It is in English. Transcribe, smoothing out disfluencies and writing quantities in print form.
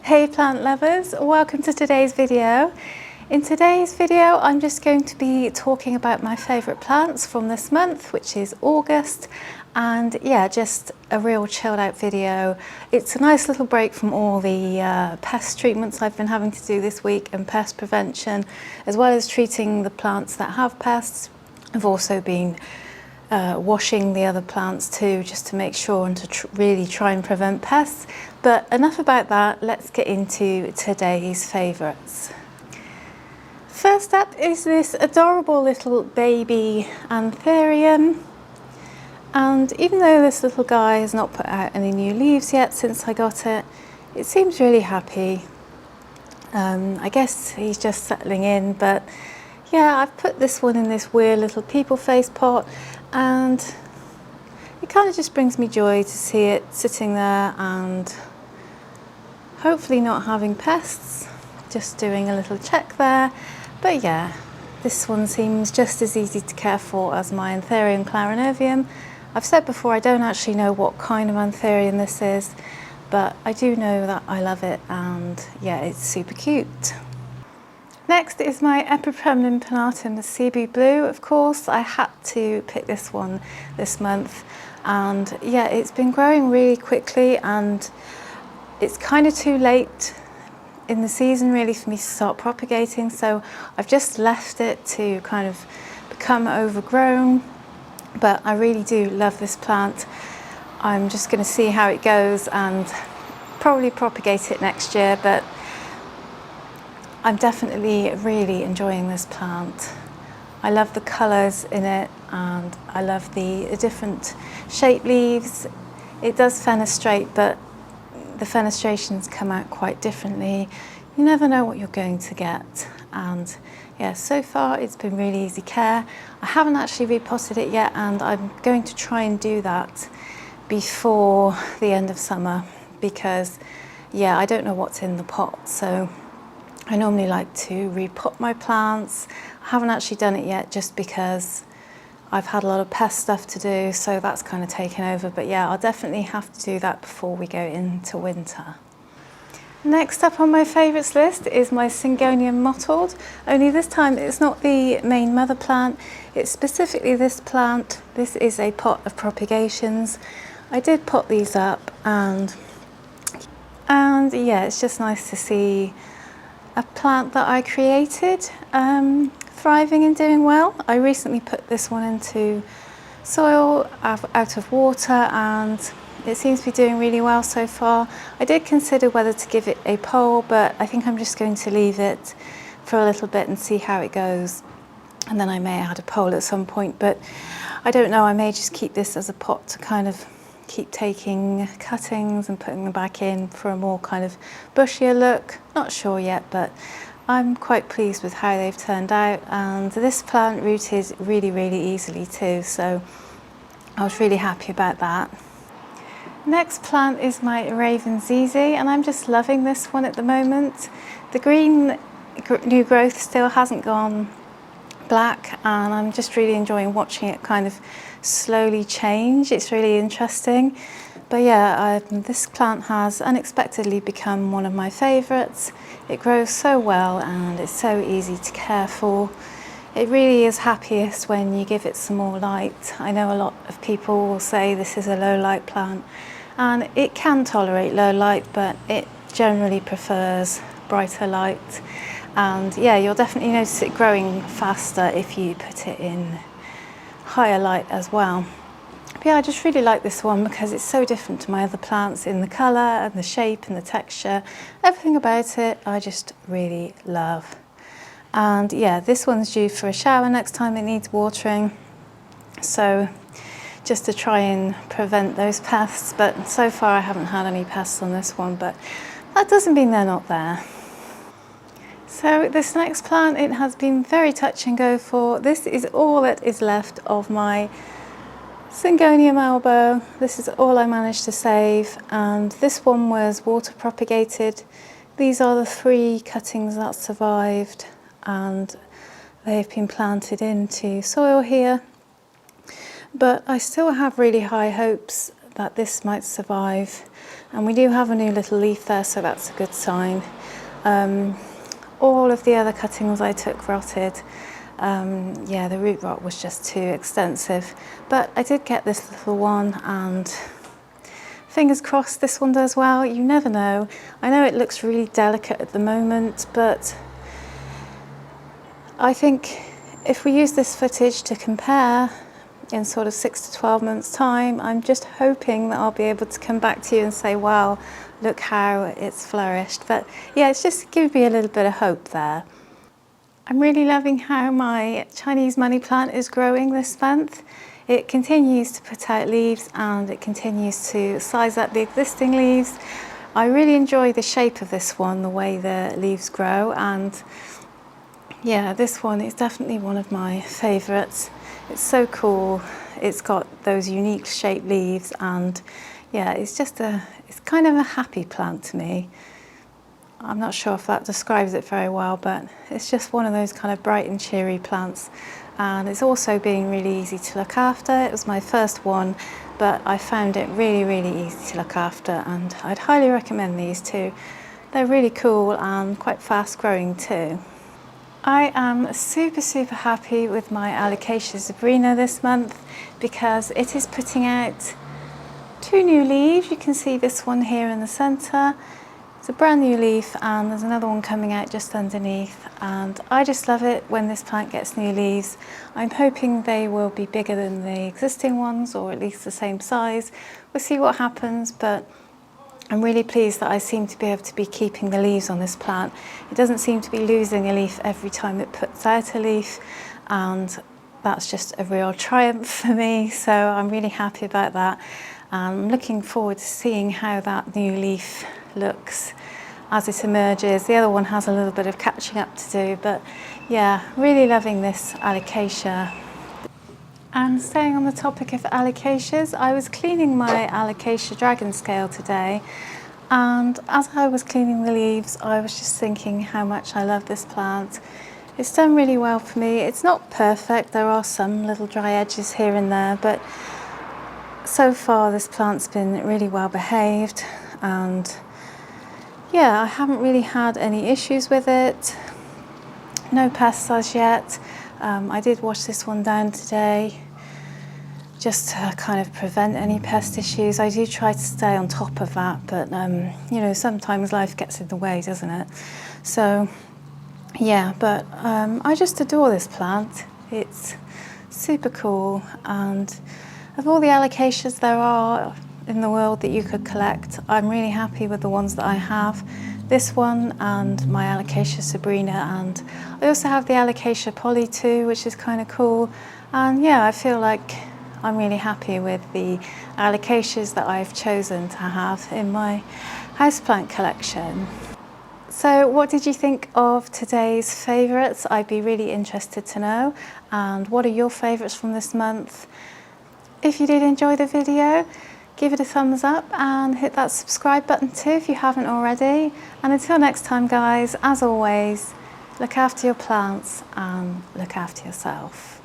Hey plant lovers, welcome to today's video. In today's video I'm just going to be talking about my favourite plants from this month, which is August, and yeah, just a real chilled out video. It's a nice little break from all the pest treatments I've been having to do this week and pest prevention, as well as treating the plants that have pests. I've also been washing the other plants too, just to make sure and to really try and prevent pests. But enough about that, let's get into today's favourites. First up is this adorable little baby anthurium, and even though this little guy has not put out any new leaves yet since I got it, it seems really happy. I guess he's just settling in, but yeah, I've put this one in this weird little people face pot, and it kind of just brings me joy to see it sitting there and hopefully not having pests. Just doing a little check there. But yeah, this one seems just as easy to care for as my Anthurium clarinovium. I've said before I don't actually know what kind of Anthurium this is, but I do know that I love it, and yeah, it's super cute. Next is my Epipremnum pinnatum, the Cebu Blue. Of course, I had to pick this one this month, and yeah, it's been growing really quickly, and it's kind of too late in the season really for me to start propagating, so I've just left it to kind of become overgrown. But I really do love this plant. I'm just going to see how it goes and probably propagate it next year, but I'm definitely really enjoying this plant. I love the colours in it, and I love the different shaped leaves. It does fenestrate, but the fenestrations come out quite differently. You never know what you're going to get, and yeah, so far it's been really easy care. I haven't actually repotted it yet, and I'm going to try and do that before the end of summer, because yeah, I don't know what's in the pot, so I normally like to repot my plants. I haven't actually done it yet just because I've had a lot of pest stuff to do, so that's kind of taken over. But yeah, I'll definitely have to do that before we go into winter. Next up on my favourites list is my Syngonium mottled, only this time it's not the main mother plant, it's specifically this plant. This is a pot of propagations. I did pot these up, and yeah, it's just nice to see a plant that I created thriving and doing well. I recently put this one into soil out of water, and it seems to be doing really well so far. I did consider whether to give it a pole, but I think I'm just going to leave it for a little bit and see how it goes, and then I may add a pole at some point. But I don't know, I may just keep this as a pot to kind of keep taking cuttings and putting them back in for a more kind of bushier look. Not sure yet, but I'm quite pleased with how they've turned out, and this plant rooted really, really easily too, so I was really happy about that. Next plant is my Raven Zizi, and I'm just loving this one at the moment. The green new growth still hasn't gone black, and I'm just really enjoying watching it kind of slowly change. It's really interesting. But yeah, this plant has unexpectedly become one of my favourites. It grows so well and it's so easy to care for. It really is happiest when you give it some more light. I know a lot of people will say this is a low light plant, and it can tolerate low light, but it generally prefers brighter light. And yeah, you'll definitely notice it growing faster if you put it in higher light as well. But yeah, I just really like this one because it's so different to my other plants in the colour and the shape and the texture. Everything about it I just really love. And yeah, this one's due for a shower next time it needs watering, so just to try and prevent those pests. But so far I haven't had any pests on this one, but that doesn't mean they're not there. So this next plant, it has been very touch and go for. This is all that is left of my Syngonium elbow. This is all I managed to save, and this one was water propagated. These are the 3 cuttings that survived, and they've been planted into soil here. But I still have really high hopes that this might survive. And we do have a new little leaf there, so that's a good sign. All of the other cuttings I took rotted. Yeah, the root rot was just too extensive. But I did get this little one, and fingers crossed this one does well. You never know. I know it looks really delicate at the moment, but I think if we use this footage to compare in sort of 6 to 12 months time, I'm just hoping that I'll be able to come back to you and say, wow, look how it's flourished. But yeah, it's just given me a little bit of hope there. I'm really loving how my Chinese money plant is growing this month. It continues to put out leaves and it continues to size up the existing leaves. I really enjoy the shape of this one, the way the leaves grow, and yeah, this one is definitely one of my favourites. It's so cool. It's got those unique shaped leaves, and yeah, it's kind of a happy plant to me. I'm not sure if that describes it very well, but it's just one of those kind of bright and cheery plants. And it's also being really easy to look after. It was my first one, but I found it really, really easy to look after, and I'd highly recommend these too. They're really cool and quite fast growing too. I am super, super happy with my Alocasia Sabrina this month because it is putting out 2 new leaves. You can see this one here in the centre. It's a brand new leaf, and there's another one coming out just underneath, and I just love it when this plant gets new leaves. I'm hoping they will be bigger than the existing ones, or at least the same size. We'll see what happens, but I'm really pleased that I seem to be able to be keeping the leaves on this plant. It doesn't seem to be losing a leaf every time it puts out a leaf, and that's just a real triumph for me, so I'm really happy about that. I'm looking forward to seeing how that new leaf looks as it emerges. The other one has a little bit of catching up to do, but yeah, really loving this Alocasia. And staying on the topic of Alocasias, I was cleaning my Alocasia dragon scale today, and as I was cleaning the leaves, I was just thinking how much I love this plant. It's done really well for me. It's not perfect, there are some little dry edges here and there, but so far this plant's been really well behaved, and yeah, I haven't really had any issues with it. No pests as yet. I did wash this one down today just to kind of prevent any pest issues. I do try to stay on top of that, but you know, sometimes life gets in the way, doesn't it? So yeah, but I just adore this plant. It's super cool, and of all the Alocasias there are in the world that you could collect, I'm really happy with the ones that I have. This one and my Alocasia Sabrina, and I also have the Alocasia Polly too, which is kind of cool. And yeah, I feel like I'm really happy with the Alocasias that I've chosen to have in my houseplant collection. So what did you think of today's favourites? I'd be really interested to know. And what are your favourites from this month? If you did enjoy the video, give it a thumbs up and hit that subscribe button too if you haven't already. And until next time guys, as always, look after your plants and look after yourself.